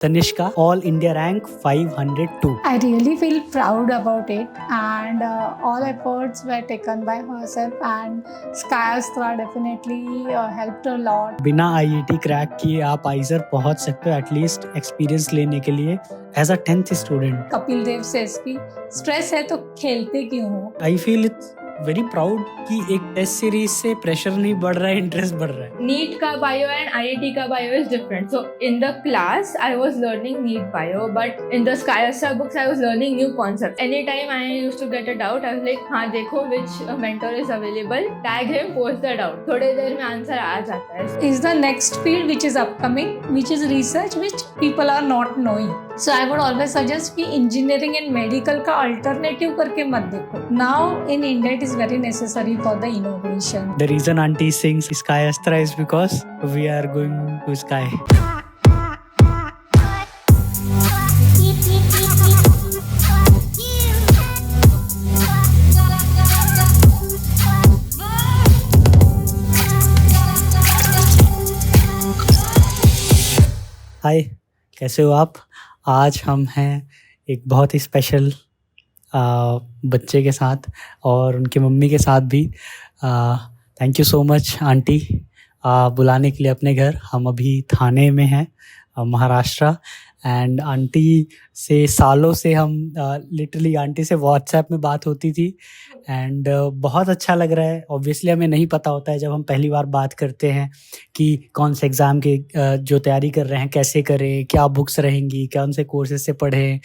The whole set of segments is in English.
Tanishka, All India rank 502. I really feel proud about it, and all efforts were taken by herself, and Sky Astra definitely helped a lot. बिना IIT crack किए आप आइजर पहुंच सकते हो at least experience लेने के लिए as a 10th student. Kapil Dev says की स्ट्रेस है तो खेलते क्यों हो. I feel it's very proud कि एक टेस्ट सीरीज से प्रेशर नहीं बढ़ रहा है, इंटरेस्ट बढ़ रहा है. NEET का bio and IIT का bio is different. So in the class, I was learning NEET bio, but in the Sky Astra books, I was learning new concepts. Anytime I used to get a doubt, I was like, हाँ देखो which mentor is available, tag him, post the doubt. थोड़े देर में answer आ जाता है. Is the next field which is upcoming, which is research, which people are not knowing. So I would always suggest कि engineering and medical का alternative करके मत देखो. Now in India it is very necessary for the innovation. The reason auntie sings Sky Astra is because we are going to sky. हाय, कैसे हो आप? आज हम हैं एक बहुत ही स्पेशल बच्चे के साथ और उनकी मम्मी के साथ भी. Thank you so much aunty बुलाने के लिए अपने घर. हम अभी थाने में हैं, महाराष्ट्र. एंड आंटी से सालों से हम लिटरली आंटी से व्हाट्सएप में बात होती थी. एंड बहुत अच्छा लग रहा है. ऑब्वियसली हमें नहीं पता होता है जब हम पहली बार बात करते हैं कि कौन से एग्ज़ाम के जो तैयारी कर रहे हैं कैसे करें, क्या बुक्स रहेंगी, कौन से कोर्सेज से पढ़ें,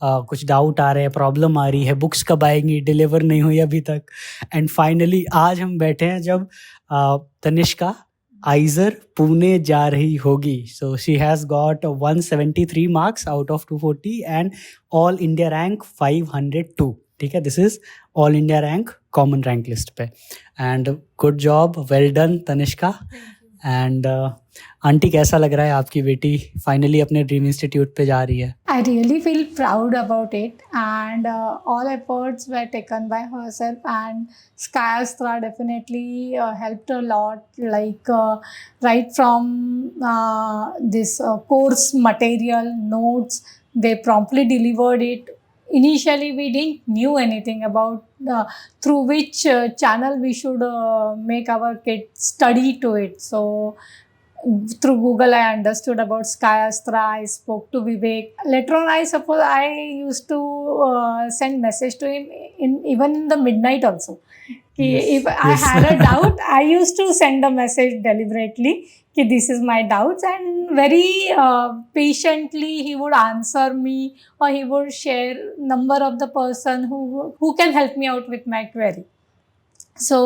कुछ डाउट आ रहे हैं, प्रॉब्लम आ रही है, बुक्स कब आएंगी, डिलीवर नहीं हुई अभी तक. एंड फाइनली आज हम बैठे हैं जब तनिष्का आइजर पुणे जा रही होगी. So she has got 173 marks out of 240 and all India rank 502. ठीक है, this is all India rank common rank list पे. And good job, well done Tanishka. And aunty कैसा लग रहा है आपकी बेटी फाइनली अपने ड्रीम इंस्टीट्यूट पे जा रही है? I really feel proud about it, and all efforts were taken by herself, and Sky Astra definitely helped a lot, like right from this course material, notes, they promptly delivered it. Initially, we didn't knew anything about through which channel we should make our kids study to it. So through Google, I understood about Sky Astra. I spoke to Vivek. Later on, I suppose I used to send message to him even in the midnight also. Yes, If I yes. had a doubt, I used to send a message deliberately. This is my doubts, and very patiently he would answer me, or he would share number of the person who can help me out with my query. So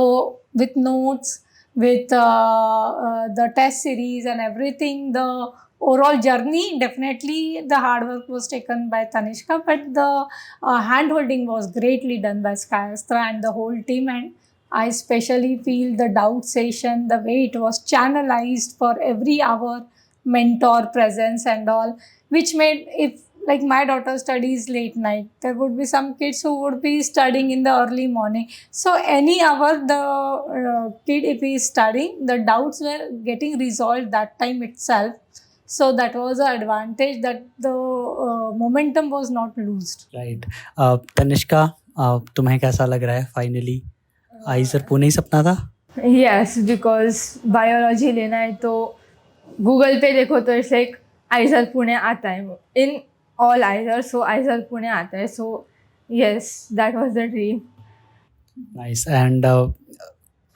with notes, with the test series and everything, the overall journey, definitely the hard work was taken by Tanishka, but the hand holding was greatly done by Sky Astra and the whole team. And I especially feel the doubt session, the way it was channelized for every hour, mentor presence and all, which made, if like my daughter studies late night, there would be some kids who would be studying in the early morning. So any hour the kid, if he is studying, the doubts were getting resolved that time itself. So that was an advantage, that the momentum was not lost. Right. Tanishka, तुम्हें कैसा लग रहा है finally आइजर Pune ही सपना था? Yes, because biology लेना है तो Google पे देखो तो इट्स लाइक आइजर पुणे आता है. इन ऑल आइजर, सो आइजर पुणे आता है. सो yes, that was the dream. Nice. And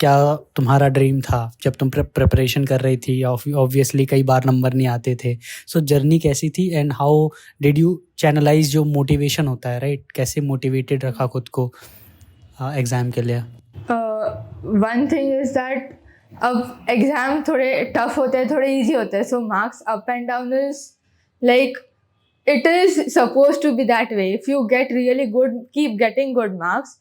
क्या तुम्हारा ड्रीम था जब तुम प्रिपरेशन कर रही थी? ऑब्वियसली कई बार नंबर नहीं आते थे. सो जर्नी कैसी थी and how did you channelise जो मोटिवेशन होता है, राइट? कैसे मोटिवेटेड रखा खुद को एग्ज़ाम के लिए? One thing is that अब एग्ज़ाम थोड़े टफ होते हैं, थोड़े इजी होते हैं. सो marks up and down is like it is supposed to be that way. If you get really good, keep getting good marks,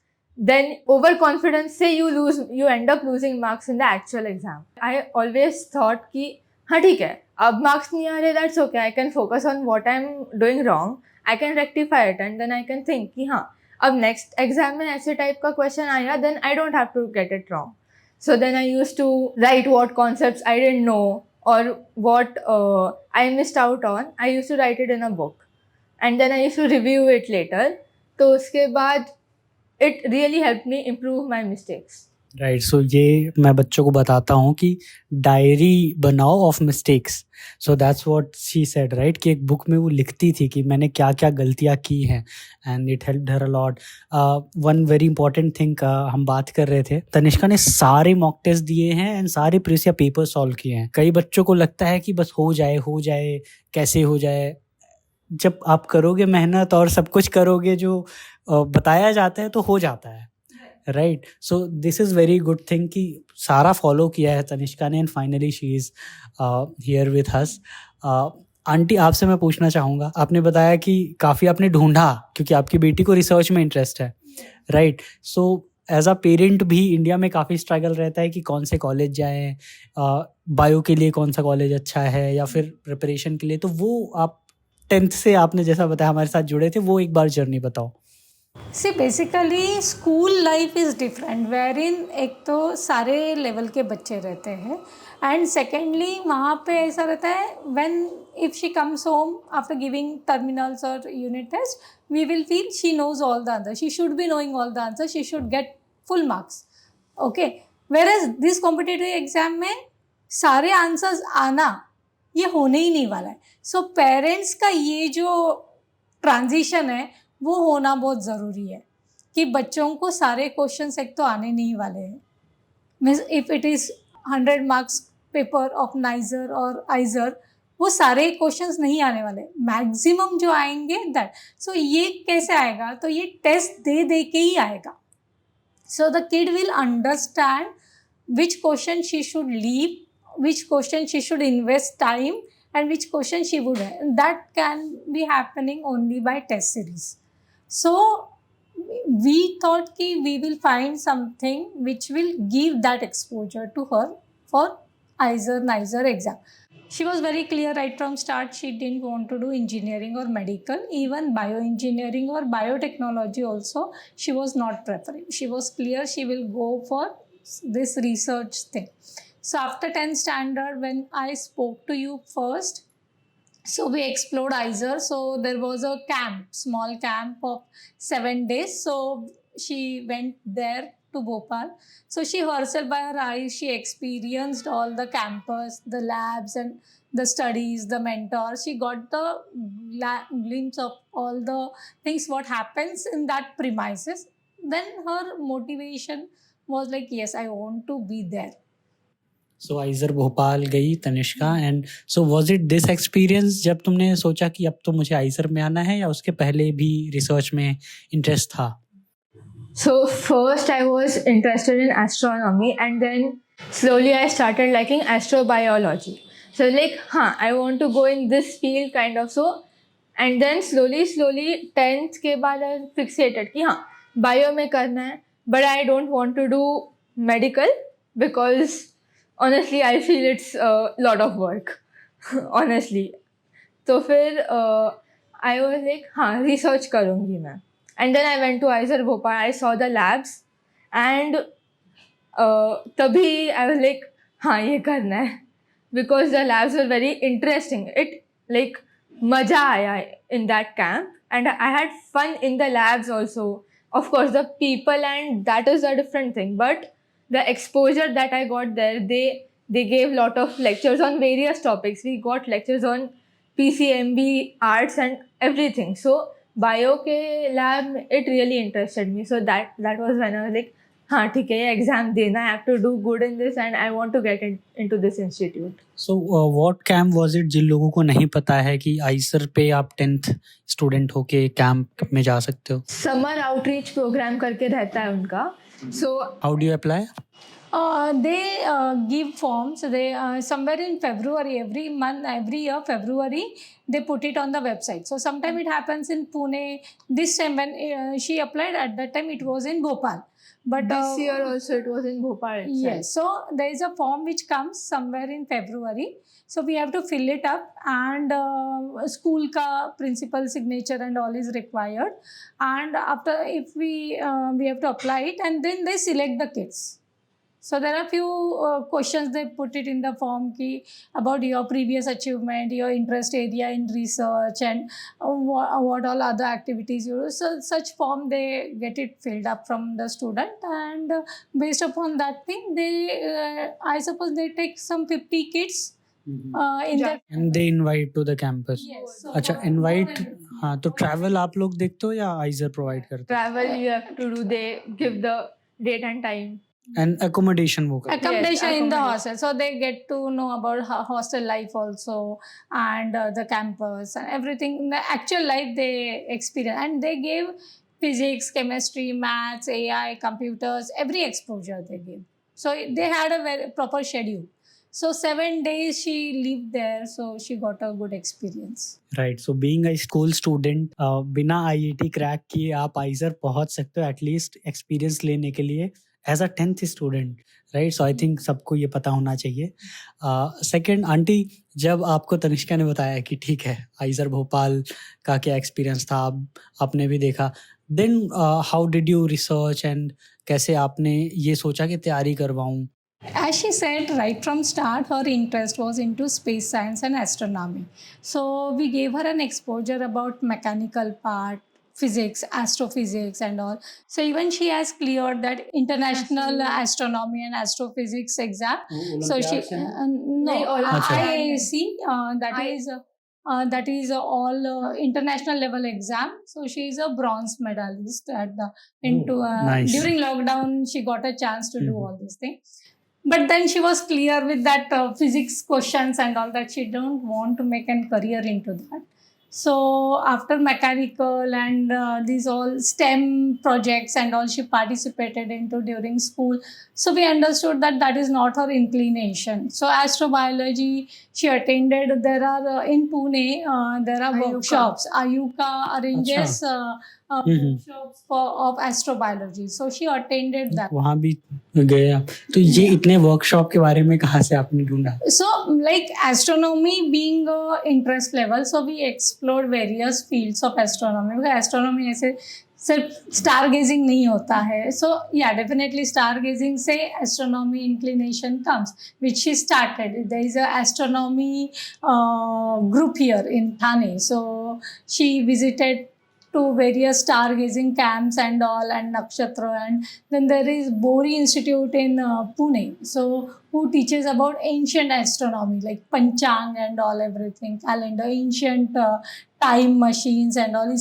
then overconfidence say you end up losing marks in the actual exam. I always thought कि हाँ ठीक है, अब marks नहीं आ रहे, that's okay, I can focus on what I'm doing wrong, I can rectify it, and then I can think कि हाँ अब next exam में ऐसे type का question आया, then I don't have to get it wrong. So then I used to write what concepts I didn't know, or what I missed out on, I used to write it in a book. And then I used to review it later. तो उसके बाद it really helped me improve my mistakes. Right so ये मैं बच्चों को बताता हूँ कि डायरी बनाओ of mistakes. So that's what she said right कि एक बुक में वो लिखती थी कि मैंने क्या क्या गलतियाँ की हैं and it helped her a lot. One very important thing हम बात कर रहे थे, तनिष्का ने सारे मॉक टेस्ट दिए हैं एंड सारे प्रीवियस ईयर पेपर सॉल्व किए हैं. कई बच्चों को लगता है कि बस हो जाए कैसे हो जाए. जब आप करोगे मेहनत और सब कुछ करोगे जो बताया जाता है तो हो जाता है. Right so this is very good thing कि सारा फॉलो किया है तनिष्का ने and finally she is here with us. Aunty आपसे मैं पूछना चाहूँगा, आपने बताया कि काफ़ी आपने ढूंढा क्योंकि आपकी बेटी को रिसर्च में इंटरेस्ट है. Right so as a parent भी इंडिया में काफ़ी स्ट्रगल रहता है कि कौन से कॉलेज जाएं, बायो के लिए कौन सा कॉलेज अच्छा है या फिर प्रिपरेशन के लिए. तो वो आप 10th से आपने जैसा बताया हमारे साथ जुड़े थे, वो एक बार जर्नी बताओ. See basically school life is different where in एक तो सारे लेवल के बच्चे रहते हैं एंड सेकेंडली वहाँ पे ऐसा रहता है when if she comes home after giving terminals और unit test we will feel she knows all the answer, she should be knowing all the answer, she should get full marks. Okay, whereas this competitive exam में सारे answers आना ये होने ही नहीं वाला है. So parents का ये जो ट्रांजिशन है वो होना बहुत ज़रूरी है कि बच्चों को सारे क्वेश्चंस एक तो आने नहीं वाले हैं. Means if it is 100 marks paper of niger और आइजर, वो सारे क्वेश्चंस नहीं आने वाले, मैक्सिमम जो आएंगे दैट. सो ये कैसे आएगा, तो ये टेस्ट दे दे के ही आएगा. So the kid will understand which question she should leave, which question she should invest time and which question she would, that can be happening only by test series. So we thought ki we will find something which will give that exposure to her for NISER exam. She was very clear right from start, she didn't want to do engineering or medical, even bioengineering or biotechnology also she was not preferring. She was clear she will go for this research thing. So after 10th standard, when I spoke to you first, so we explored ISER. So there was a camp, small camp of 7 days. So she went there to Bhopal. So she herself by her eyes, she experienced all the campus, the labs and the studies, the mentors. She got the glimpse of all the things, what happens in that premises. Then her motivation was like, yes, I want to be there. So IISER Bhopal गई Tanishka and so was it this experience जब तुमने सोचा कि अब तो मुझे आइजर में आना है, या उसके पहले भी रिसर्च में इंटरेस्ट था? So first I was interested in astronomy and then slowly I started liking astrobiology. So like, I want to go in this field kind of so. And then slowly 10th के बाद I fixated कि bio में करना है, but I don't want to do medical because honestly I feel it's a lot of work. honestly. तो फिर I was like research करूँगी मैं. And then I went to ISER Bhopal, I saw the labs and तभी I was like ये करना है because the labs were very interesting. It like मज़ा आया in that camp and I had fun in the labs also. Of course the people and that is a different thing, but the exposure that I got there, they gave lot of lectures on various topics. We got lectures on PCMB, arts and everything. So bio के lab it really interested me. So that was when I was like ठीक है ये exam देना, I have to do good in this and I want to get into this institute. So what camp was it? जिन लोगों को नहीं पता है कि आइसर पे आप 10th स्टूडेंट होके कैंप में जा सकते हो. Summer outreach program करके रहता है उनका. So how do you apply? They give forms. They somewhere in February, every month, every year February, they put it on the website. So sometime it happens in Pune. This time when she applied, at that time it was in Bhopal. But this year also it was in Bhopal itself. Yes. So there is a form which comes somewhere in February. So we have to fill it up and school ka principal signature and all is required. And after if we have to apply it and then they select the kids. So there are few questions they put it in the form ki about your previous achievement, your interest area in research, and what all other activities you do. So such form they get it filled up from the student, and based upon that thing, they I suppose they take some 50 kids in Yeah. their And they invite to the campus. yes. So अच्छा for invite more than- हाँ तो travel आप लोग देखते हो या आइजर provide करते Travel you have to do. They give the date and time. हो एंड अकोमोडेशन वो करते accommodation in the accommodation. hostel, so they get to know about hostel life also, and the campus and everything, the actual life they experience, and they gave physics, chemistry, maths, AI, computers, every exposure they gave. So they had a very proper schedule. So 7 days she lived there, so she got a good experience. Right so being a school student बिना IIT crack किए आप आइजर पहुंच सकते हो at least experience लेने के लिए as a 10th student, right? So I think सबको ये पता होना चाहिए. सेकंड, आंटी, जब आपको तनिष्का ने बताया कि ठीक है आइजर भोपाल का क्या एक्सपीरियंस था, आपने भी देखा, then how did you research and कैसे आपने ये सोचा कि तैयारी करवाऊं? As she said, right from start, her interest was into space science and astronomy. So we gave her an exposure about mechanical part, physics, astrophysics, and all. So even she has cleared that international astronomy and astrophysics exam. So she no Nahi, Olympiad. IAC that is all international level exam. So she is a bronze medalist at the into nice. during lockdown. She got a chance to do Mhm. all these things. But then she was clear with that physics questions and all that she don't want to make a career into that. So after mechanical and these all STEM projects and all she participated into during school, so we understood that that is not her inclination. So astrobiology she attended. There are in Pune there are Ayuka. workshops. Ayuka arranges workshops of astrobiology. So she attended that. वहाँ भी गए आप, तो ये इतने workshop के बारे में कहाँ से आपने ढूंढा? So like astronomy being a interest level, so we explored various fields of astronomy, because astronomy ऐसे सिर्फ स्टार गेजिंग नहीं होता है. So yeah definitely stargazing से astronomy inclination comes, which she started. There is a astronomy group here in Thane. So she visited to various stargazing camps and all, and nakshatra, and then there is Bohri Institute in Pune, so who teaches about ancient astronomy like panchang and all, everything, calendar, ancient time machines and all.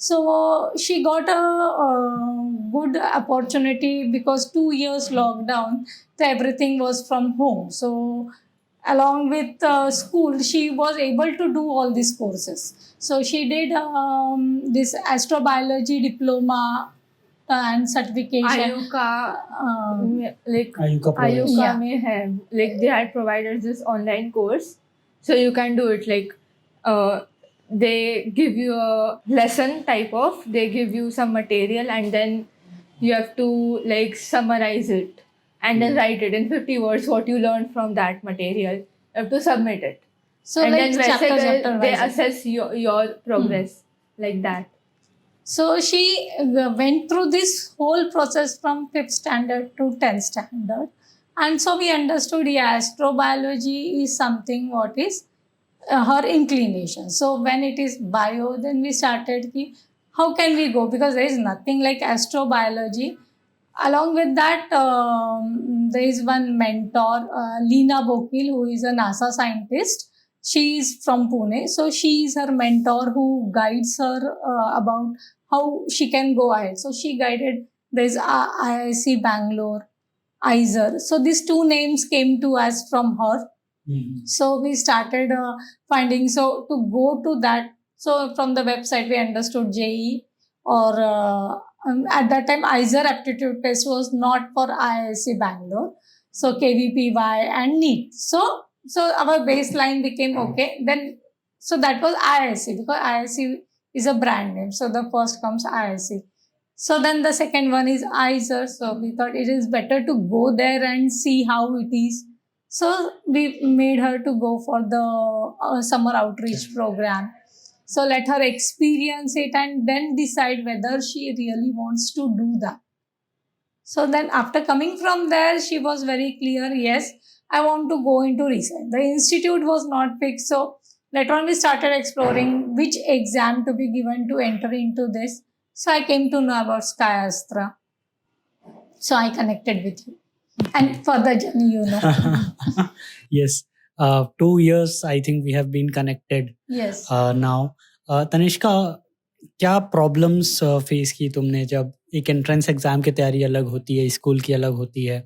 So she got a good opportunity because 2 years lockdown, so everything was from home. So along with school, she was able to do all these courses. So she did this astrobiology diploma and certification. Ayuka, like Ayuka provides. Ayuka Yeah. may have, like they had provided this online course, so you can do it. Like they give you a lesson type of, they give you some material, and then you have to like summarize it and then write it in 50 words what you learned from that material. You have to submit it. So and like then chapter they wise. assess your progress like that. So she went through this whole process from 5th standard to 10th standard. And so we understood, yeah, astrobiology is something what is her inclination. So when it is bio, then we started ki, how can we go? Because there is nothing like astrobiology. Along with that, there is one mentor, Leena Bokil, who is a NASA scientist. She is from Pune. So she is her mentor who guides her about how she can go ahead. So she guided, there is IIC Bangalore, ISER. So these two names came to us from her. So we started finding, so to go to that, so from the website we understood JE, or at that time ISER aptitude test was not for IISc Bangalore, so KVPY and NEET. So our baseline became okay. Then so that was IISc, because IISc is a brand name. So the first comes IISc. So then the second one is ISER. So we thought it is better to go there and see how it is. So we made her to go for the summer outreach program. So let her experience it and then decide whether she really wants to do that. So then after coming from there, she was very clear, yes, I want to go into research. The institute was not fixed. So later on we started exploring which exam to be given to enter into this. So I came to know about Sky Astra. So I connected with you. And further journey, you know. Yes, 2 years I think we have been connected Yes. now. Tanishka, क्या problems face की तुमने जब एक entrance exam की तैयारी अलग होती है, स्कूल की अलग होती है,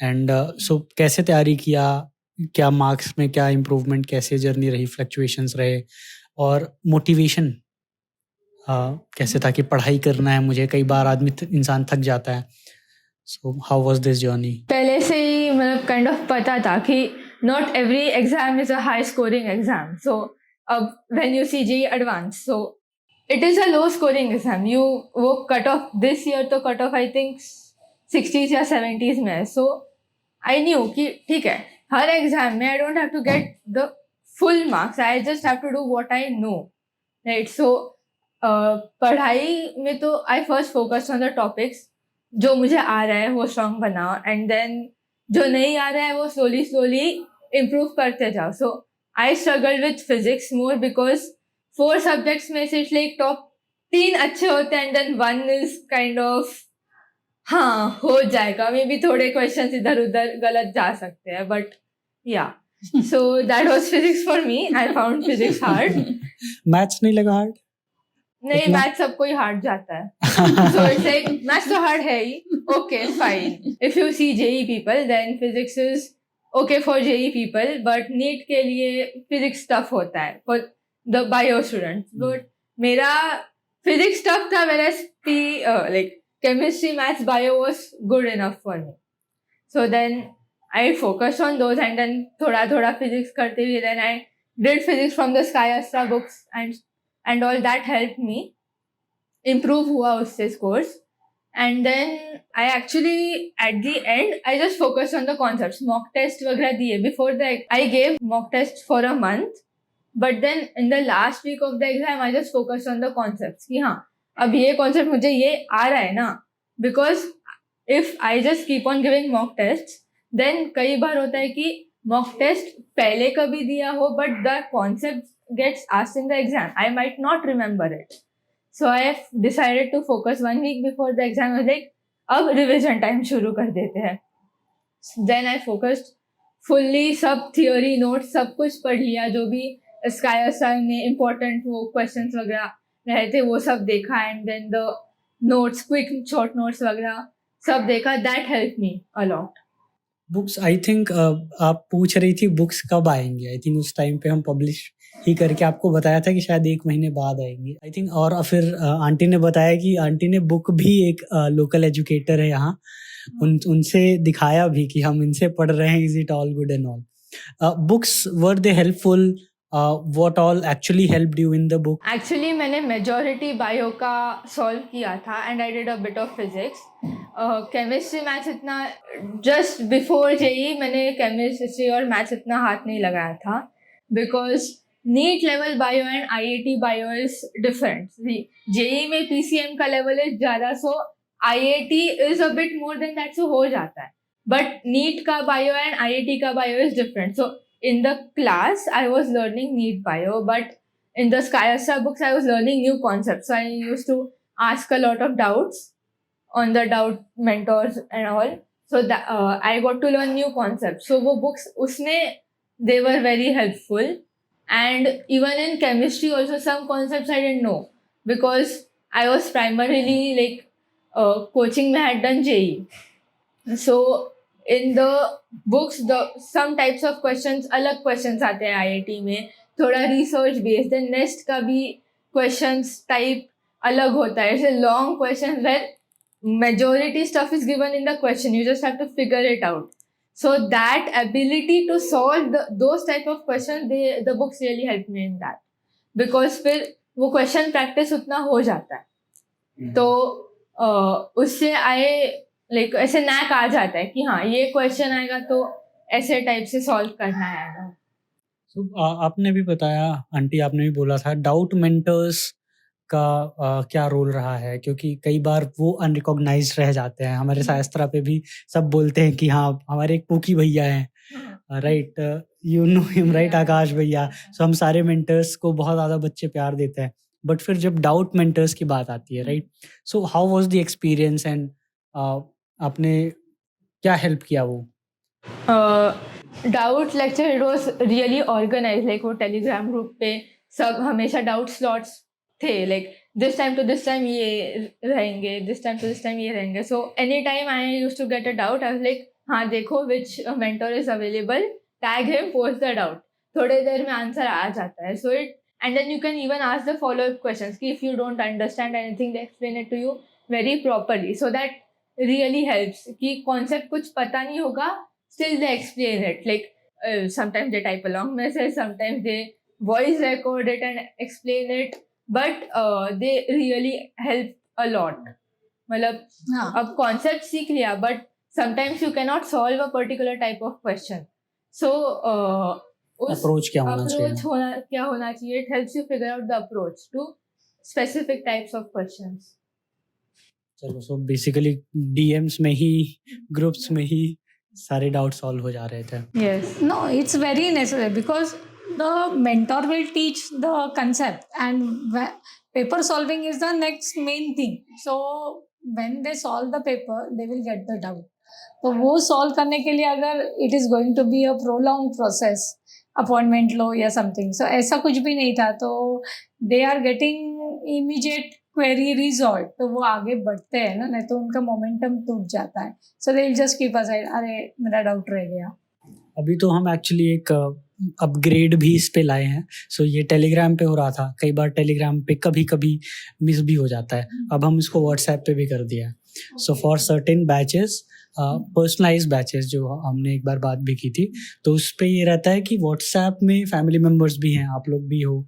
एंड सो कैसे तैयारी किया, क्या मार्क्स में क्या इम्प्रूवमेंट, कैसे जर्नी रही, फ्लक्चुएशंस रहे, और मोटिवेशन कैसे था कि पढ़ाई करना है मुझे, कई बार आदमी इंसान थक जाता है. So how was this journey? पहले से ही मतलब काइंड ऑफ पता था कि not every exam is a high scoring exam. So अब when you see JEE advance, so it is a low scoring exam. You वो कट ऑफ दिस ईयर तो cut off I think 60s या 70s में है. सो I knew कि ठीक है, हर एग्जाम में I don't have to get the full marks, I just have to do what I know, right. So पढ़ाई में तो I first focus on the topics. जो मुझे आ रहा है वो स्ट्रॉन्ग बनाओ, एंड देन जो नहीं आ रहा है वो स्लोली इम्प्रूव करते जाओ. So I struggle with physics more because 4 subjects में से लाइक टॉप 3 अच्छे होते हैं, and then 1 is kind of हाँ हो जाएगा, मे बी थोड़े क्वेश्चन इधर उधर गलत जा सकते हैं, बट या. So that was physics for me. I found physics hard. Maths नहीं लगा हार्ड? नहीं, इतना? मैथ सबको ही हार्ड जाता है. So it's like maths तो hard है ही. Okay, fine. If you see JEE people, then physics is okay for JEE people, but NEET के लिए physics tough होता है for the bio students. But मेरा physics tough था, whereas like chemistry, maths, bio was good enough for me. So then I focused on those, and then थोड़ा physics करते हुए then I did physics from the Sky Astra books, and all that helped me improve हुआ उससे scores. And then I actually at the end I just focused on the concepts. Mock test वगैरह दिए before the I gave mock test for a month, but then in the last week of the exam I just focused on the concepts कि हाँ अब ये concept मुझे ये आ रहा है ना, because if I just keep on giving mock tests, then कई बार होता है कि mock test पहले कभी दिया हो but the concept gets asked in the exam, I might not remember it. So I have decided to focus 1 week before the exam. I was like, अब revision time शुरू कर देते हैं. Then I focused fully, सब theory notes सब कुछ पढ़ लिया, जो भी Sky Astra में important वो questions वगैरह रहे थे वो सब देखा, and then the notes, quick short notes वगैरह सब देखा. That helped me a lot. Books I think आप पूछ रही थी बुक्स कब आएंगे. आई थिंक उस टाइम पे हम पब्लिश ही करके आपको बताया था कि शायद 1 महीने बाद आएंगे, आई थिंक. और फिर आंटी ने बताया कि आंटी ने बुक भी एक लोकल एजुकेटर है यहाँ, उनसे दिखाया भी कि हम इनसे पढ़ रहे हैं, is it all good and all. Books were they helpful? what all actually helped you in the book? Actually मैंने majority bio का solve किया था, and I did a bit of physics. chemistry maths इतना just before JEE मैंने chemistry और maths इतना हाथ नहीं लगाया था, because NEET level bio and IIT bio is different. JEE में PCM का level is ज़्यादा, so IIT is a bit more than that, so हो जाता है. But NEET का bio and IIT का bio is different. So in the class I was learning NEET bio, but in the Sky Astra books I was learning new concepts. So I used to ask a lot of doubts on the doubt mentors and all. So that I got to learn new concepts. So वो books उसमें they were very helpful. And even in chemistry also some concepts I didn't know, because I was primarily like coaching में had done JEE. So in the books some types of questions अलग questions आते हैं IIT में, थोड़ा research based. then next का भी questions type अलग होता है. It's a long question where majority stuff is given in the question, you just have to figure it out. So that ability to solve those type of questions, the books really helped me in that, because फिर वो question practice उतना हो जाता है. तो उससे like ऐसे NAAC आ जाता है कि हाँ ये क्वेश्चन आएगा तो ऐसे टाइप से सॉल्व करना है. So, आपने भी बताया, आंटी आपने भी बोला था, डाउट मेंटर्स का क्या रोल रहा है, क्योंकि कई बार वो अनरिकॉग्नाइज्ड रह जाते हैं। हमारे शास्त्रा पे भी सब बोलते हैं कि हाँ हमारे एक पूकी भैया हैं, right, you know him, right, Akash भैया। सो हम सारे मेंटर्स को बहुत ज़्यादा बच्चे प्यार देते हैं, बट फिर जब डाउट मेंटर्स की बात आती है, right, so how was the experience and आपने क्या हेल्प किया वो? Doubt lecture it was really organize, like वो टेलीग्राम ग्रुप पे सब हमेशा डाउट स्लॉट्स थे, like this time to this time ये रहेंगे, this time to this time ये रहेंगे. So any time I use to get a doubt, I was like हाँ देखो which mentor is available, tag him, post the doubt, थोड़ी देर में answer आ जाता है. So it and then you can even ask the follow up questions कि if you don't understand anything they explain it to you very properly. So that really helps कि concept कुछ पता नहीं होगा, still they explain it, like sometimes they type a long message, sometimes they voice record it and explain it, but they really help a lot. मतलब हाँ. अब concept सीख लिया, but sometimes you cannot solve a particular type of question, so उस approach क्या होना चाहिए? क्या होना चाहिए, it helps you figure out the approach to specific types of questions. चलो, सो बेसिकली डीएम्स में ही, ग्रुप्स में ही सारे डाउट सॉल्व हो जा रहे थे. Yes. No, it's very necessary because the mentor will teach the concept and paper solving is the next main thing. So when they solve the paper, they will get the doubt. तो वो solve करने के लिए अगर it is going to be a prolonged process, appointment लो या something, so ऐसा कुछ भी नहीं था. तो they are getting immediate query resolved, तो वो आगे बढ़ते हैं ना, नहीं तो उनका मोमेंटम टूट जाता है. So they will just keep aside, अरे मेरा डाउट रह गया. अभी तो हम एक्चुअली एक अपग्रेड भी इस पे लाए हैं. सो ये टेलीग्राम पे हो रहा था, कई बार टेलीग्राम पे कभी कभी मिस भी हो जाता है. अब हम इसको व्हाट्सएप पे भी कर दिया है. So for certain batches, personalize batches जो हमने एक बार बात भी की थी, तो उस पे ये रहता है कि व्हाट्सएप में फैमिली मेम्बर्स भी हैं, आप लोग भी हो,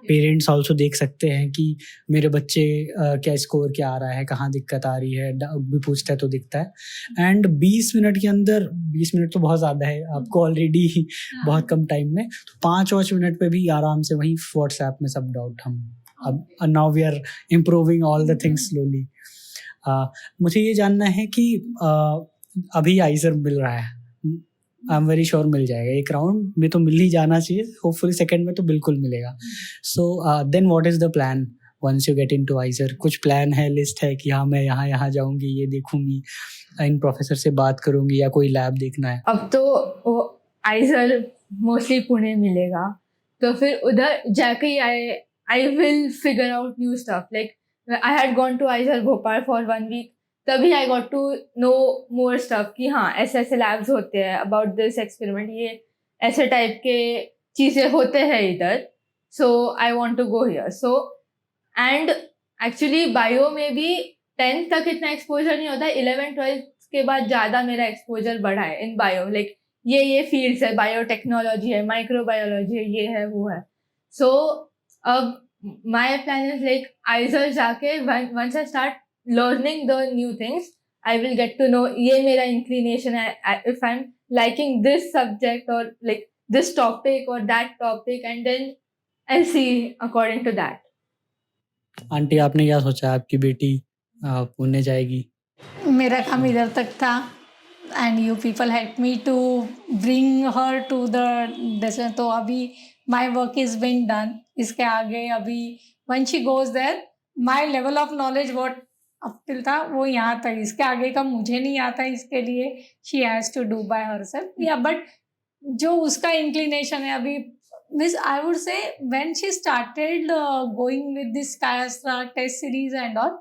पेरेंट्स ऑल्सो देख सकते हैं कि मेरे बच्चे क्या स्कोर क्या आ रहा है, कहाँ दिक्कत आ रही है, भी पूछता है तो दिखता है. एंड 20 मिनट के अंदर, 20 मिनट तो बहुत ज़्यादा है आपको ऑलरेडी बहुत कम टाइम में, तो 5-5 मिनट पे भी आराम से वहीं व्हाट्सएप में सब डाउट हम अब now we are improving all the things slowly. मुझे ये जानना है कि अभी आइजर मिल रहा है, आई एम वेरी श्योर मिल जाएगा, एक राउंड में तो मिल ही जाना चाहिए, होपफुली सेकंड में तो बिल्कुल मिलेगा. So then what is the plan once you get into IISER? कुछ प्लान है, लिस्ट है कि हाँ मैं यहाँ यहाँ जाऊँगी, ये देखूंगी, इन प्रोफेसर से बात करूंगी, या कोई लैब देखना है? अब तो वो आइजर मोस्टली पुणे मिलेगा, तो फिर उधर जाके I will figure out new stuff. Like I had gone to IISER Bhopal for 1 week, तभी I got to know more stuff कि हाँ ऐसे ऐसे लैब्स होते हैं अबाउट दिस एक्सपेरिमेंट, ये ऐसे टाइप के चीज़ें होते हैं इधर. So I want to go here. So and actually bio में भी 10th तक इतना एक्सपोजर नहीं होता, 11th-12th के बाद ज़्यादा मेरा एक्सपोजर बढ़ा है इन बायो. लाइक ये फील्ड्स है, बायोटेक्नोलॉजी है, माइक्रोबायोलॉजी है, ये है वो है. सो अब my plan is like IISER जाके once I start learning the new things, I will get to know ये मेरा inclination है, if I'm liking this subject or like this topic or that topic, and then I'll see according to that. Aunty आपने क्या सोचा, आपकी बेटी पुणे जाएगी? मेरा काम इधर तक था and you people help me to bring her to the destination. तो अभी my work is being done. इसके आगे अभी when she goes there, my level of knowledge what up till था वो यहाँ तक, इसके आगे का मुझे नहीं आता. इसके लिए she has to do by herself. या बट जो उसका इंक्लिनेशन है अभी, means I would say when she started going with this Kayastra test series and all,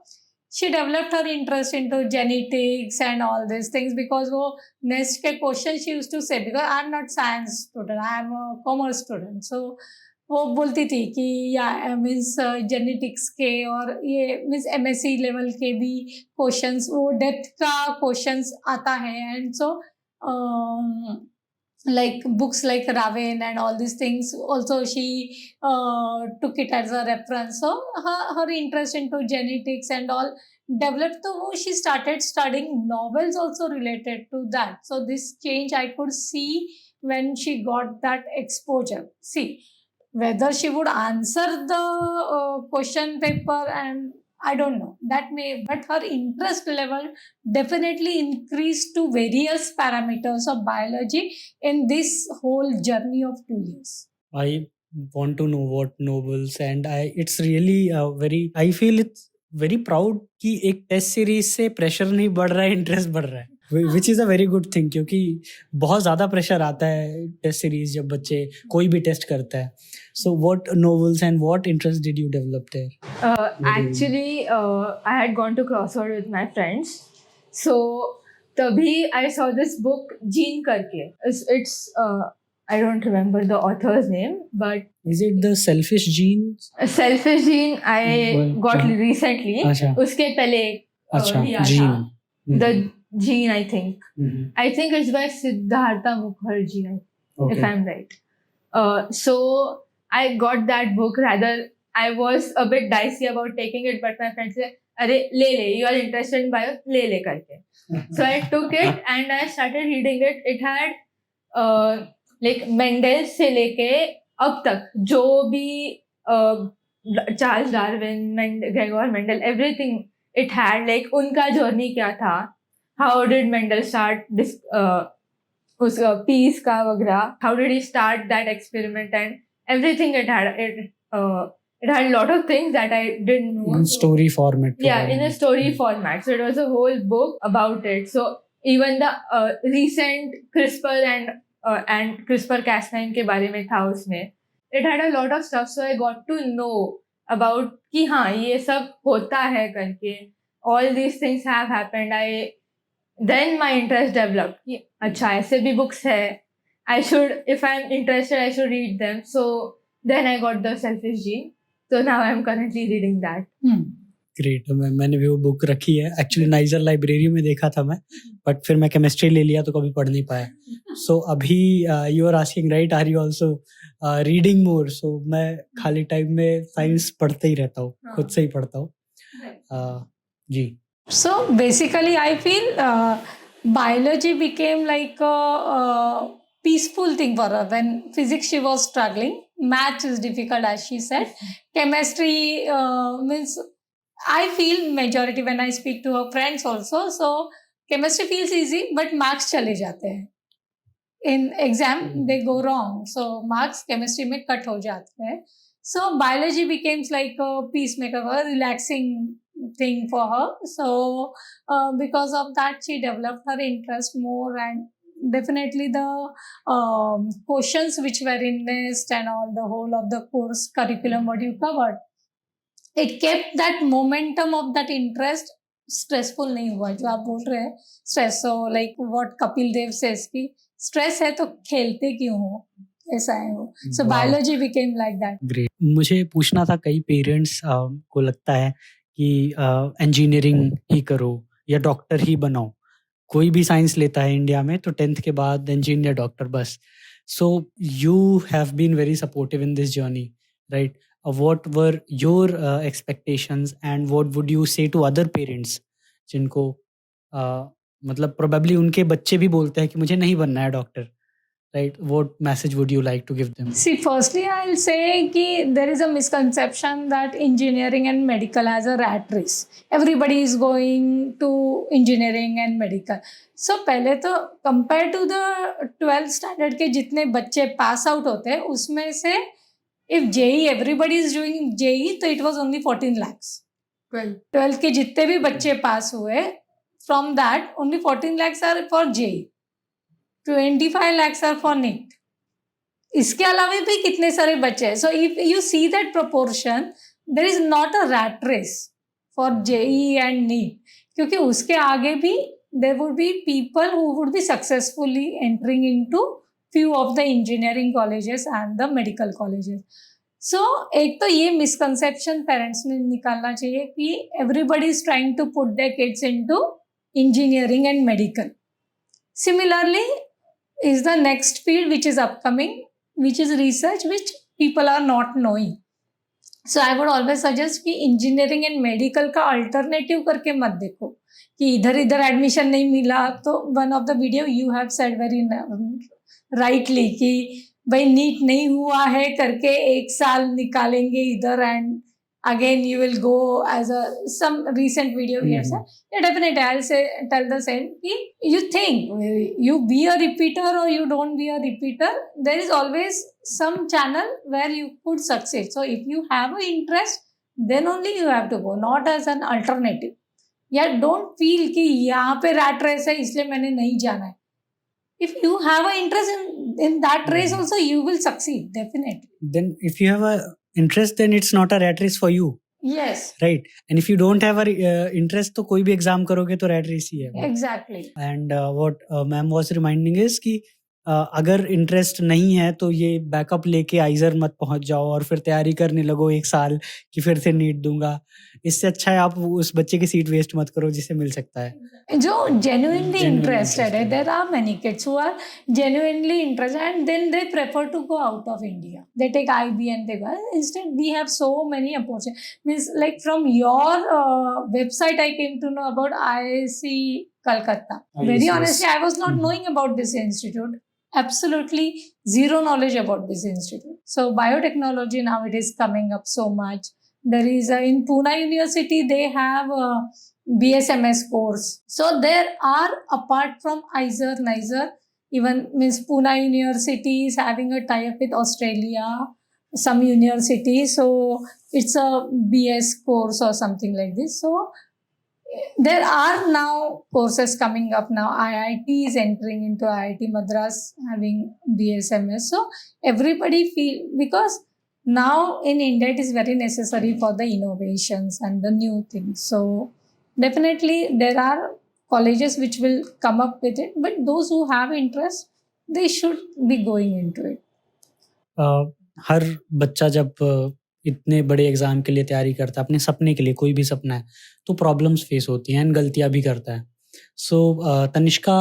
she developed her interest into genetics and all these things, because वो next के question she used to say, because I am not science student, I am a commerce student, so वो बोलती थी कि या means genetics के और ये मीन्स MSc लेवल के भी क्वेश्चंस, वो डेप्थ का क्वेश्चंस आता है. And so like books like Raven and all these things also she took it as a reference. So her interest into genetics and all developed, so she started studying novels also related to that. So this change I could see when she got that exposure. See, whether she would answer the question paper, and I don't know, that may, but her interest level definitely increased to various parameters of biology in this whole journey of 2 years. I want to know what novels, and it's really I feel it's very proud कि एक test series से pressure नहीं बढ़ रहा है, interest बढ़ रहा है, which is a very good thing, क्योंकि बहुत ज़्यादा प्रेशर आता है टेस्ट सीरीज जब बच्चे कोई भी टेस्ट करता है. So what novels and what interest did you develop their? Actually, I had gone to Crossroad with my friends. So, तभी I saw this book, Gene करके. It's I don't remember the author's name, but Is it the Selfish Gene? Selfish Gene I got हाँ. recently. अच्छा. उसके पहले अच्छा, लिया Gene. था. The Gene, I think. Mhm. I think it's by Siddhartha Mukherjee, if Okay. I'm right. So I got that book. Rather, I was a bit dicey about taking it, but my friend said, "अरे ले, you are interested in bio, ले करके." So I took it and I started reading it. It had like Mendel से लेके अब तक जो भी Charles Darwin, Gregor Mendel, everything it had, like उनका जर्नी क्या था, हाउ डिड मेंडल स्टार्ट उस पीस का वगैरह, how did he start that experiment and everything. It had a lot of things that I didn't know. In story format. Yeah, in a story format. So it was a whole book about it. So even the recent CRISPR and CRISPR-Cas9 के बारे में था उसमें. It had a lot of stuff, so I got to know about कि हाँ ये सब होता है करके. All these things have happened. Then my interest developed कि अच्छा ऐसे भी books है. I should, if I'm interested, I should read them. So then I got the Selfish Gene. So now I'm currently reading that. Great. मैंने भी वो book रखी है एक्चुअली, नाइजर लाइब्रेरी में देखा था मैं, बट फिर मैं केमिस्ट्री ले लिया तो कभी पढ़ नहीं पाया. सो अभी you are asking right, are you also reading more? So मैं खाली टाइम में साइंस पढ़ते ही रहता हूँ, खुद से ही पढ़ता हूँ. जी. So basically, I feel biology became like a peaceful thing for her. When physics she was struggling, maths is difficult, as she said. Chemistry means, I feel majority when I speak to her friends also. So chemistry feels easy, but marks चले जाते हैं. In exam they go wrong, so marks chemistry में cut हो जाते हैं. So biology becomes like a peacemaker, a relaxing thing for her. So because of that, she developed her interest more, and definitely the questions which were in list and all the whole of the course curriculum what you covered, it kept that momentum of that interest. Stressful नहीं हुआ जो आप बोल रहे हैं stress. So like what Kapil Dev says कि stress है तो खेलते क्यों हो, ऐसा है वो. So biology became like that. Great. मुझे पूछना था, कई पेरेंट्स को लगता है कि इंजीनियरिंग ही करो या डॉक्टर ही बनाओ. कोई भी साइंस लेता है इंडिया में तो 10th के बाद इंजीनियर, डॉक्टर, बस. So you have been very supportive in this journey, right? What were your expectations and what would you say to other parents जिनको मतलब probably उनके बच्चे भी बोलते हैं कि मुझे नहीं बनना है doctor, right? What message would you like to give them? See, firstly, I'll say कि there is a misconception that engineering and medical has a rat race. Everybody is going to engineering and medical. So पहले तो compare to the 12th standard के जितने बच्चे pass out होते हैं उसमें से if JEE, everybody is doing JEE, तो it was only 14 lakhs. 12 के जितने भी बच्चे पास हुए, from that only 14 lakhs are for JEE, 25 lakhs are for NEET. इसके अलावा भी कितने सारे बच्चे हैं. So if you see that proportion, there is not a rat race for JEE and NEET, क्योंकि उसके आगे भी there would be people who would be successfully entering into few of the engineering colleges and the medical colleges. So एक तो ये misconception parents ने निकालना चाहिए कि everybody is trying to put their kids into engineering and medical. Similarly is the next field which is upcoming, which is research, which people are not knowing. So I would always suggest कि engineering and medical का alternative करके मत देखो कि इधर इधर admission नहीं मिला. तो one of the video you have said very rightly कि भाई नीट नहीं हुआ है करके 1 साल निकालेंगे इधर and again you will go as a some recent video we have said. Yeah, definitely I'll say tell the same ki you think you be a repeater or you don't be a repeater, there is always some channel where you could succeed. So if you have an interest then only you have to go, not as an alternative. Yeah, don't feel कि यहाँ पे rat race है इसलिए मैंने नहीं जाना है. If you have an interest in that race also you will succeed definitely. Then if you have a interest, then it's not a rat race for you, Yes, right? And if you don't have a interest, तो कोई भी exam करोगे तो rat race ही है. exactly. And what ma'am was reminding is कि अगर interest नहीं है तो ये बैकअप लेके आइजर मत पहुंच जाओ और फिर तैयारी करने लगो 1 साल कि फिर से नीट दूंगा. इससे अच्छा है आप उस बच्चे की सीट वेस्ट मत करो जिसे मिल सकता है. जो genuinely Genuinely interested है, interested. there are many kids who are genuinely interested and then they prefer to go out of India. They take IB and they go. Instead, we have so many opportunities. Means like from your website, I came to know about IIC Calcutta. Very IICS. honestly, I was not Mhm. knowing about this institute. Absolutely zero knowledge about this institute. So biotechnology now it is coming up so much. There is in Pune University they have a BSMS course. So there are apart from IISER, NISER, even means Pune University is having a tie-up with Australia, some university. So it's a BS course or something like this. So there are now courses coming up now. IIT is entering into IIT Madras having BSMS. So everybody feel because now in India it is very necessary for the innovations and the new things. So definitely there are colleges which will come up with it, but those who have interest they should be going into it. हर बच्चा जब इतने बड़े exam के लिए तैयारी करता है अपने सपने के लिए, कोई भी सपना है, तो प्रॉब्लम्स फेस होती हैं एंड गलतियां भी करता है. सो तनिष्का,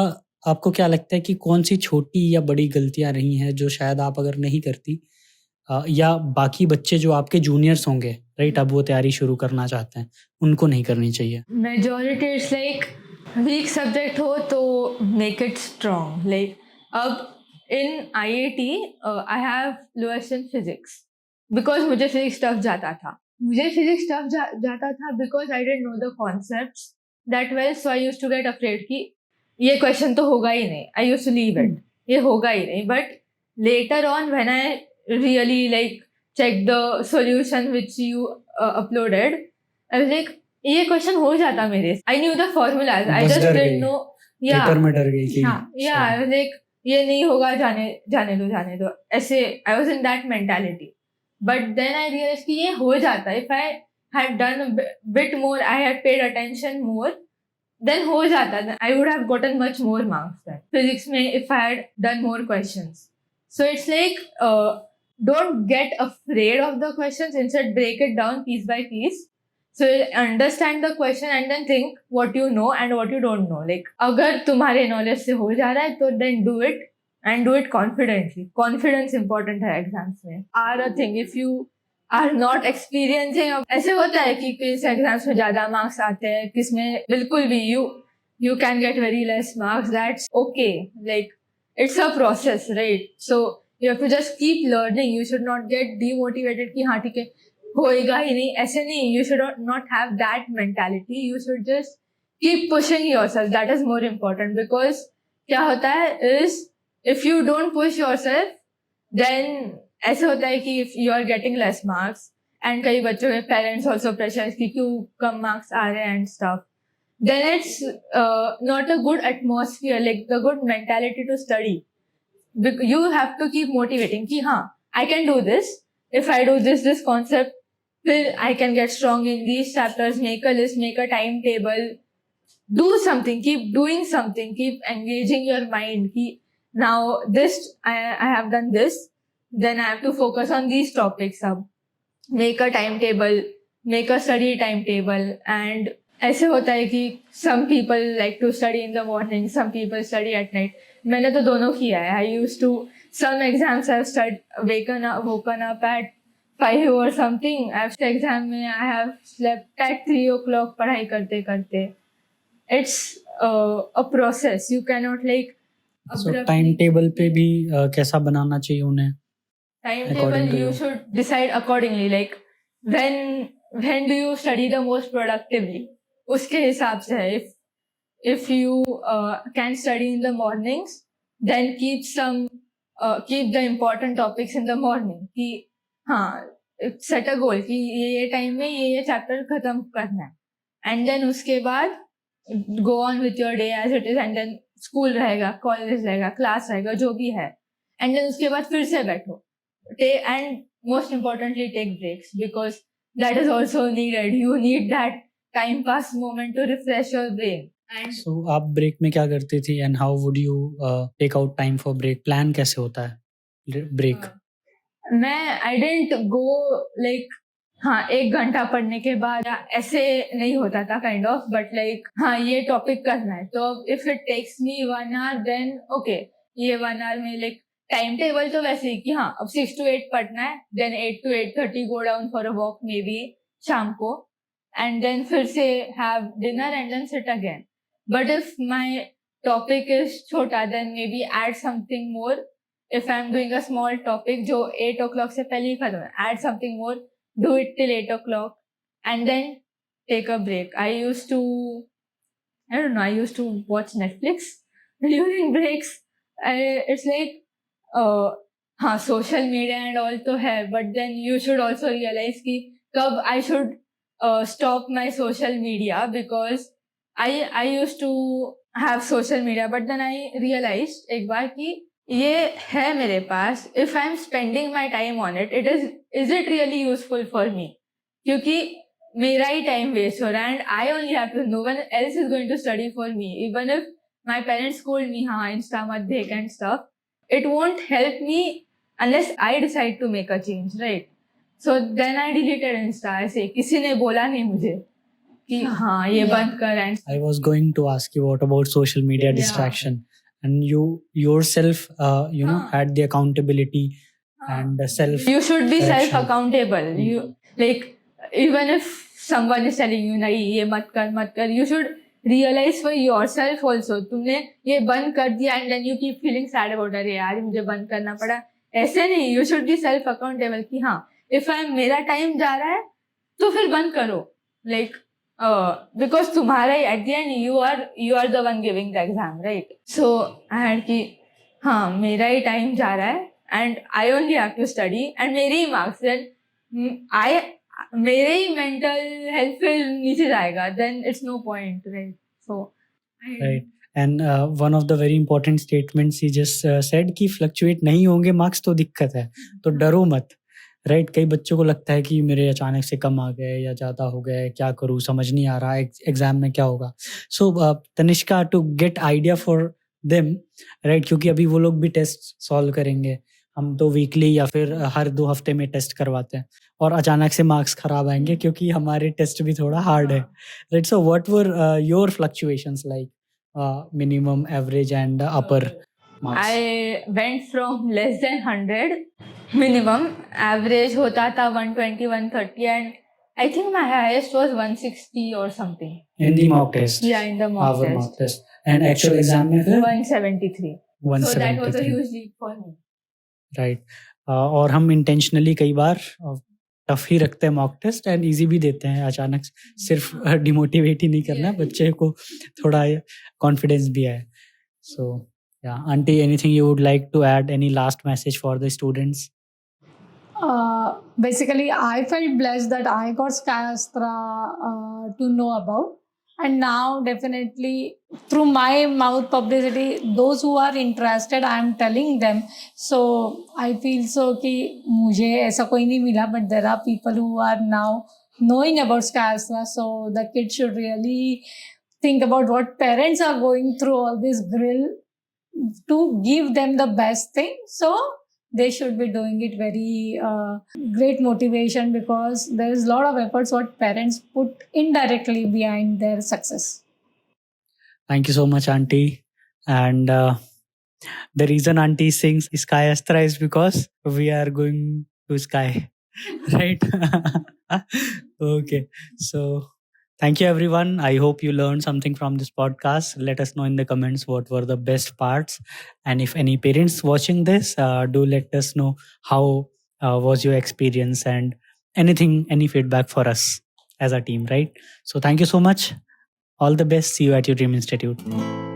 आपको क्या लगता है कि कौन सी छोटी या बड़ी गलतियां रही हैं जो शायद आप अगर नहीं करती या बाकी बच्चे जो आपके जूनियर्स होंगे, राइट, अब वो तैयारी शुरू करना चाहते हैं, उनको नहीं करनी चाहिए? Majority it's like weak subject हो तो मेक इट स्ट्रॉन्ग. लाइक अब in IIT I have lowest in physics because मुझे फिजिक्स टफ जाता था. जाता था because I didn't know the concepts that well. So I used to get afraid कि ये क्वेश्चन तो होगा ही नहीं. I used to leave it, ये होगा ही नहीं. But later on when I really like check the solution which you uploaded, I was like ये क्वेश्चन हो जाता मेरे. आई न्यू द फॉर्मूलाज, आई बस जस्ट डर डिडंट गई. नो. या पेपर में डर गई कि या आई वाज लाइक ये नहीं होगा, जाने दो ऐसे. I was in that mentality. But then I realize कि ये हो जाता है. If I had done bit more, I had paid attention more, then हो जाता. I would have gotten much more marks then. Physics में if I had done more questions. So it's like don't get afraid of the questions. Instead break it down piece by piece. So understand the question and then think what you know and what you don't know. Like अगर तुम्हारे knowledge से हो जा रहा है तो then do it and do it confidently. Confidence important है exams में. Are a thing if you are not experiencing. ऐसे होता है कि किस एग्जाम्स में ज़्यादा मार्क्स आते हैं, किस में बिल्कुल भी you can get very less marks. That's okay. Like it's a process, right? So you have to just keep learning. You should not get demotivated कि हाँ ठीक है होएगा ही नहीं, ऐसे नहीं. You should not have that mentality. You should just keep pushing yourself. That is more important because क्या होता है is if you don't push yourself then ऐसे होता है कि if you are getting less marks and कई बच्चों के parents also pressure कि क्यों कम marks आ रहे हैं and stuff, then it's not a good atmosphere, like the good mentality to study. You have to keep motivating कि हाँ I can do this. If I do this concept, फिर I can get strong in these chapters. Make a list, make a timetable, do something, keep doing something, keep engaging your mind कि now this I have done this, then I have to focus on these topics. अब make a timetable, make a study timetable. And ऐसे होता है कि some people like to study in the morning, some people study at night. मैंने तो दोनों किया है. I used to, some exams I've woken up at 5 or something. After exam में I have slept at 3 o'clock पढ़ाई करते करते. It's a process. You cannot like so time table पे भी कैसा बनाना चाहिए उन्हें? timetable According to you you. should decide accordingly. Like when do you study the most productively? उसके हिसाब से है. If you can study in the mornings, then keep the important topics in the morning. कि हाँ, set a goal कि ये time में ये chapter खत्म करना है. And then उसके बाद go on with your day as it is, and then school रहेगा, college रहेगा, class रहेगा, जो भी है. And then उसके बाद फिर से बैठो. And most importantly, take breaks, because that is also needed. You need that time pass moment to refresh your brain. And So आप ब्रेक में क्या करती थी and how would you take out time for break? Plan कैसे होता है break? मैं आई didn't go like हाँ 1 घंटा पढ़ने के बाद ऐसे नहीं होता था काइंड ऑफ, बट लाइक हाँ ये टॉपिक करना है तो if it takes me 1 hour then okay, ये 1 hour में लाइक टाइम टेबल तो वैसे ही कि हाँ अब 6 to 8 पढ़ना है, then 8 to 8:30 go down for a walk maybe शाम को, एंड देन फिर से have dinner and then sit again. But if my topic is छोटा then maybe add something more. If I'm doing a small topic जो 8 o'clock से पहले ही खत्म है, add something more, do it till 8 o'clock, and then take a break. I used to watch Netflix during breaks. It's like हाँ social media and all तो है, but then you should also realize कि कब I should stop my social media, because I used to have social media, but then I realized एक बार कि ये है मेरे पास, if I am spending my time on it is it really useful for me, क्योंकि मेरा ही time waste हो रहा है, and I only have to no one else is going to study for me. Even if my parents schooled me हाँ Insta मत देख and stuff, it won't help me unless I decide to make a change, right? So then I deleted Insta. ऐसे किसी ने बोला नहीं मुझे कि हाँ ये बंद कर. And I was going to ask you what about social media Yeah. distraction, and you yourself had the accountability and self. You should be correction. self accountable. You like even if someone is telling you नहीं ये मत कर, you should realize for yourself also. तुमने ये बंद कर दिया and then you keep feeling sad about अरे यार मुझे बंद करना पड़ा, ऐसे नहीं. You should be self accountable कि हाँ if मेरा टाइम जा रहा है तो फिर बंद करो, like because तुम्हारा ही at the end you are the one giving the exam, right? So I had कि हाँ मेरा ही टाइम जा रहा है and I only have to study and मेरे ही marks, then मेरे ही mental health फिर नीचे जाएगा, then it's no point, right? So Right. And one of the very important statements he just said कि fluctuate नहीं होंगे मार्क्स तो दिक्कत है, तो डरो मत. राइट कई बच्चों को लगता है कि मेरे अचानक से कम आ गए या ज़्यादा हो गए, क्या करूँ समझ नहीं आ रहा एग्जाम में क्या होगा. So Tanishka, to get idea for them, right, क्योंकि अभी वो लोग भी टेस्ट सॉल्व करेंगे, हम तो वीकली या फिर हर 2 हफ्ते में टेस्ट करवाते हैं और अचानक से मार्क्स खराब आएंगे क्योंकि हमारे टेस्ट भी थोड़ा हार्ड है, right? So what were your fluctuations like minimum, average and upper marks? I went from less than 100 minimum, average होता था 120 130, and I think my highest was 160 or something. In the mock test? Yeah, in the mock Our test. mock test. And actual exam में फिर 173. So that was a 173. huge leap for me. Right. और हम intentionally कई बार tough ही रखते हैं mock test and easy भी देते हैं. अचानक सिर्फ डिमोटिवेट ही नहीं करना, बच्चे को थोड़ा कॉन्फिडेंस भी आए. So yeah aunty, anything you would like to add, any last message for the students? Basically, I felt blessed that I got Sky Astra to know about, and now definitely through my mouth publicity, those who are interested, I am telling them. So I feel so कि मुझे ऐसा कोई नहीं मिला, but there are people who are now knowing about Sky Astra. So the kids should really think about what parents are going through all this grill to give them the best thing. So they should be doing it very great motivation, because there is a lot of efforts what parents put indirectly behind their success. Thank you so much, auntie. And the reason auntie sings Sky Astra is because we are going to sky, right? Okay, so Thank you, everyone. I hope you learned something from this podcast. Let us know in the comments what were the best parts. And if any parents watching this, do let us know how was your experience and anything, any feedback for us as a team, right? So thank you so much. All the best. See you at your Dream Institute.